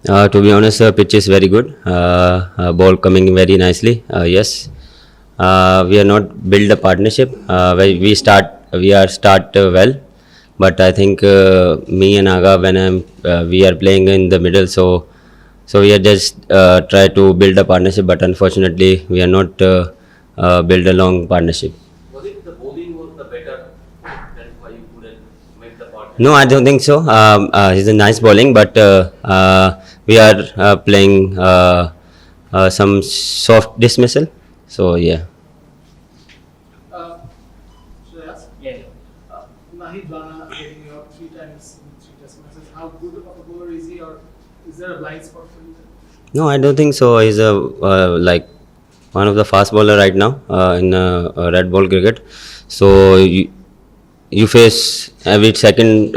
To be honest, pitch is very good. Ball coming very nicely. Yes, we are not build a partnership. We are start well, but I think me and Aga when we are playing in the middle, so we are just try to build a partnership, but unfortunately we are not build a long partnership. Was it the bowling was the better? That's why you couldn't make the No, partnership. I don't think so. He's a nice bowling, but we are playing some soft dismissal. So yeah. Uh, should I ask? Yeah. Nahid Rana getting you out 3 times in 3 test matches. How good of a bowler is he, or is there a blind spot for you? No, I don't think so. He's a like one of the fast bowler right now in red ball cricket. So you face every second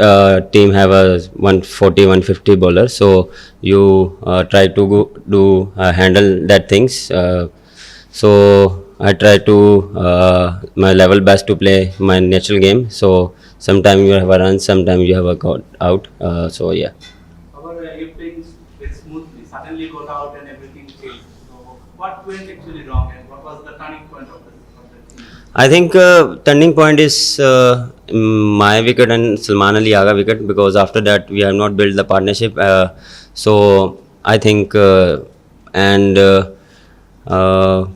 team have a 140 150 bowler, so you try to do handle that things, so I try to my level best to play my natural game. So sometimes you have a run, sometimes you have a got out, so yeah. However, you playing very smoothly. Suddenly got out and everything changed. So what went actually wrong and what was the turning point of the team? I think turning point is my wicket and Salman Ali Aga wicket, because after that we have not built the partnership. So I think and uh,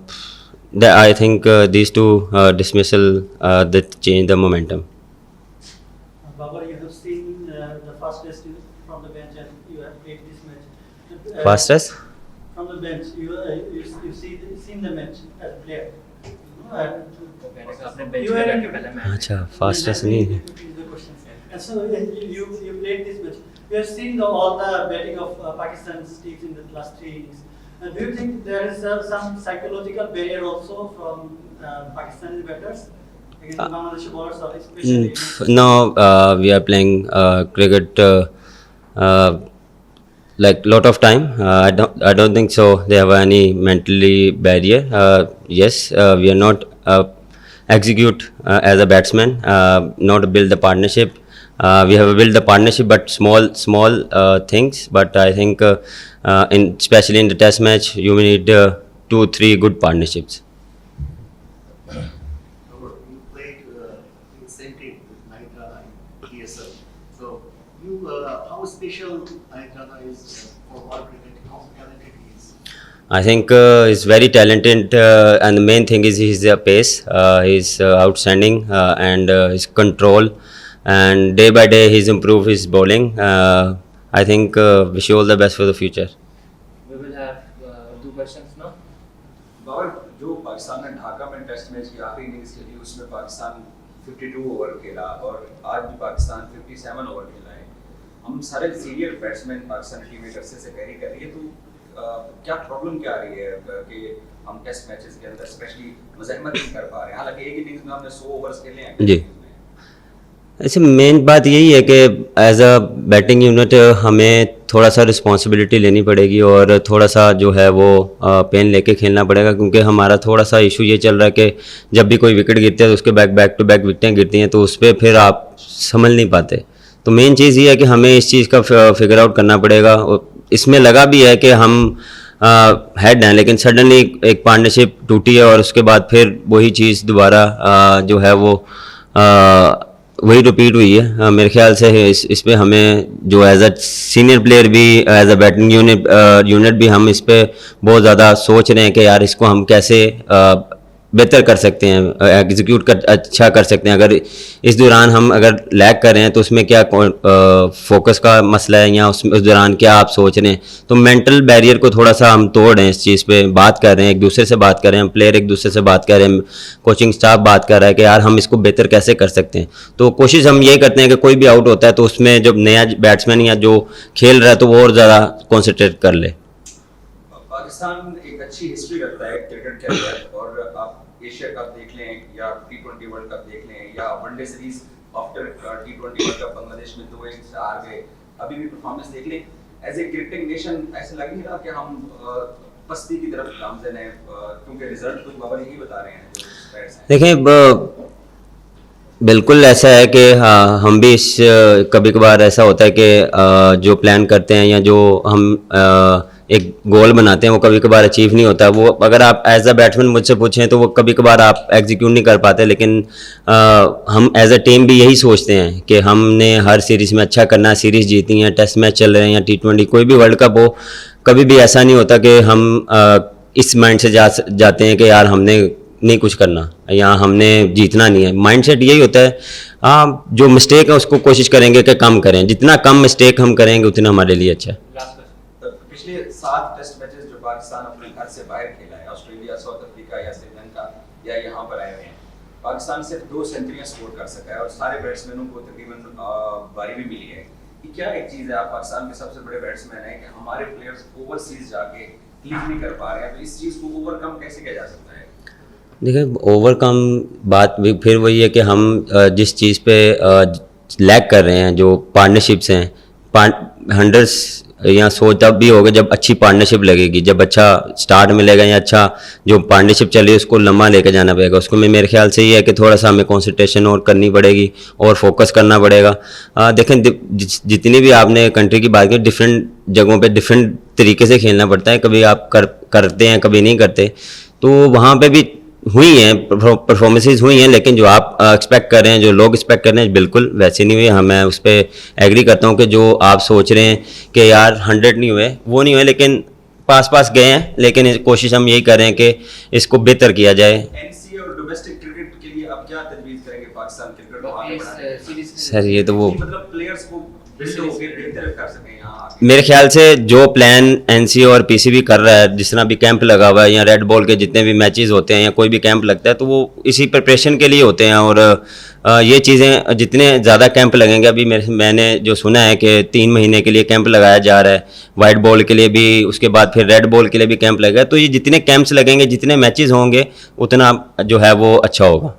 I think these two dismissal that change the momentum. Babar, you have seen the first test from the bench and you have played this match. Fastest? From the bench, you seen the match as a player. अपने bench You पे are बैठ के पहले मैं अच्छा fastest नहीं है. the questions. And so you played this match. You have seen all the batting of Pakistan's teams in the last 3 innings. Do you think there is some psychological barrier also from Pakistani batters against the Bangladeshi bowlers, or especially? No, we are playing cricket uh, like lot of time. I don't think so. They have any mentally barrier. Yes, we are not execute as a batsman. Not build the partnership. We have built the partnership, but small things. But I think in especially in the test match, you need 2 3 good partnerships. Robert, you played in the same team with Nahid Rana in PSL. So, how special Nahid Rana is for world cricket? How talented he is? I think he's very talented, and the main thing is his pace. He's outstanding, and his control, and day by day he's improved his bowling. I think wish you all the best for the future. We will have two questions now. Babar जो पाकिस्तान ने ढाका में test match की आखिरी innings खेली उसमें Pakistan 52 over खेला और आज भी पाकिस्तान 57 ओवर खेला है। हम सारे सीनियर बैट्समैन पाकिस्तान टीम एक अरसे से कैरी कर रही है, तो क्या प्रॉब्लम क्या आ रही है कि हम टेस्ट मैचेस के अंदर स्पेशली मज़ाहमत नहीं कर पा रहे हैं। हालांकि एक इनिंग्स में हमने 100 ओवर्स खेले हैं जी। ऐसे मेन बात यही है कि एज अ बैटिंग यूनिट हमें थोड़ा सा रिस्पॉन्सिबिलिटी लेनी पड़ेगी, और थोड़ा सा जो है वो पेन लेके खेलना पड़ेगा, क्योंकि हमारा थोड़ा सा इशू ये चल रहा है कि जब भी कोई विकेट गिरती है तो उसके बैक टू बैक विकेटें गिरती हैं, तो उस पर फिर आप संभल नहीं पाते। तो मेन चीज़ ये है कि हमें इस चीज़ का फिगर आउट करना पड़ेगा। इसमें लगा भी है कि हम हेड हैं, लेकिन सडनली एक पार्टनरशिप टूटी है और उसके बाद फिर वही चीज़ दोबारा जो है वो वही रिपीट हुई है। मेरे ख्याल से इस पे हमें जो एज अ सीनियर प्लेयर भी एज अ बैटिंग यूनिट भी हम इस पे बहुत ज़्यादा सोच रहे हैं कि यार इसको हम कैसे बेहतर कर सकते हैं, एग्जीक्यूट कर अच्छा कर सकते हैं। अगर इस दौरान हम अगर लैग कर रहे हैं तो उसमें क्या फोकस का मसला है, या उस दौरान क्या आप सोच रहे हैं। तो मेंटल बैरियर को थोड़ा सा हम तोड़ रहे हैं, इस चीज़ पे बात कर रहे हैं, एक दूसरे से बात कर रहे हैं, प्लेयर एक दूसरे से बात कर रहे हैं, कोचिंग स्टाफ बात कर रहा है कि यार हम इसको बेहतर कैसे कर सकते हैं। तो कोशिश हम यही करते हैं कि कोई भी आउट होता है तो उसमें जब नया बैट्समैन या जो खेल रहा है तो वो और ज़्यादा कॉन्सेंट्रेट कर ले। पाकिस्तान एक अच्छी हिस्ट्री रखता है क्रिकेट के अंदर, और आप एशिया कप देख लें या T20 वर्ल्ड कप देख लें या one day series after T20 world cup Bangladesh में 2 इनिंग्स हार गए, अभी भी परफॉर्मेंस देख लें। एज ए क्रिकेटिंग नेशन ऐसा लग नहीं रहा कि हम पस्ती की तरफ गामजन हैं, क्योंकि रिजल्ट कुछ बाबर यही बता रहे हैं जो स्पैट्स हैं। देखें बिल्कुल ऐसा है कि हाँ, हम भी इस कभी कभार ऐसा होता है कि जो प्लान करते हैं या जो हम एक गोल बनाते हैं वो कभी कभार अचीव नहीं होता। वो अगर आप एज अ बैट्समैन मुझसे पूछें तो वो कभी कभार आप एग्जीक्यूट नहीं कर पाते, लेकिन हम एज अ टीम भी यही सोचते हैं कि हमने हर सीरीज़ में अच्छा करना है, सीरीज़ जीतनी है, टेस्ट मैच चल रहे हैं या T20 कोई भी वर्ल्ड कप हो, कभी भी ऐसा नहीं होता कि हम इस माइंड से जाते हैं कि यार हमने नहीं कुछ करना या हमने जीतना नहीं है। माइंडसेट यही होता है, हाँ जो मिस्टेक है उसको कोशिश करेंगे कि कम करें, जितना कम मिस्टेक हम करेंगे उतना हमारे लिए अच्छा है। Last question. पिछले 7 टेस्ट मैचेस जो पाकिस्तान अपने घर से बाहर खेला है, ऑस्ट्रेलिया, साउथ अफ्रीका या श्रीलंका या यहाँ पर आए हुए हैं, पाकिस्तान सिर्फ 2 सेंचुरियां स्कोर कर सका है और सारे बैट्समैनों को तकरीबन बारी भी मिली है। ये क्या एक चीज़ है, आप पाकिस्तान के सबसे बड़े बैट्समैन हैं कि हमारे प्लेयर्स ओवरसीज जाके क्लिक नहीं कर पा रहे हैं, तो इस चीज़ को ओवरकम कैसे किया जा सकता है? देखिए ओवरकम बात भी फिर वही है कि हम जिस चीज़ पे लैग कर रहे हैं, जो पार्टनरशिप्स हैं, 100 या 100 तब भी होगा जब अच्छी पार्टनरशिप लगेगी, जब अच्छा स्टार्ट मिलेगा या अच्छा जो पार्टनरशिप चल रही है उसको लंबा लेकर जाना पड़ेगा। उसको में मेरे ख्याल से ये है कि थोड़ा सा हमें कंसंट्रेशन और करनी पड़ेगी और फोकस करना पड़ेगा। देखें जितनी भी आपने कंट्री की बात की, डिफरेंट जगहों पे डिफरेंट तरीके से खेलना पड़ता है, कभी आप करते हैं कभी नहीं करते, तो वहाँ पे भी हुई हैं परफॉर्मेंसेज हुई हैं, लेकिन जो आप एक्सपेक्ट कर रहे हैं, जो लोग एक्सपेक्ट कर रहे हैं बिल्कुल वैसे नहीं हुए। मैं उस पर एग्री करता हूँ कि जो आप सोच रहे हैं कि यार 100 नहीं हुए, वो नहीं हुए, लेकिन पास गए हैं, लेकिन कोशिश हम यही कर रहे हैं कि इसको बेहतर किया जाए। एनसी और डोमेस्टिक क्रिकेट के लिए आप क्या तजवीज़ करेंगे पाकिस्तान क्रिकेट को आगे बढ़ाने के लिए? सर ये तो वो मतलब प्लेयर्स को बिल्ड होकर बेहतर कर सकें यहाँ आके। मेरे ख्याल से जो प्लान एनसी और पीसीबी कर रहा है, जिस तरह भी कैंप लगा हुआ है या रेड बॉल के जितने भी मैचेस होते हैं या कोई भी कैंप लगता है, तो वो इसी प्रिपरेशन के लिए होते हैं। और ये चीज़ें जितने ज़्यादा कैंप लगेंगे, अभी मैंने जो सुना है कि 3 महीने के लिए कैंप लगाया जा रहा है, वाइट बॉल के लिए भी, उसके बाद फिर रेड बॉल के लिए भी कैंप लगेगा। तो ये जितने कैंप्स लगेंगे, जितने मैचेस होंगे, उतना जो है वो अच्छा होगा।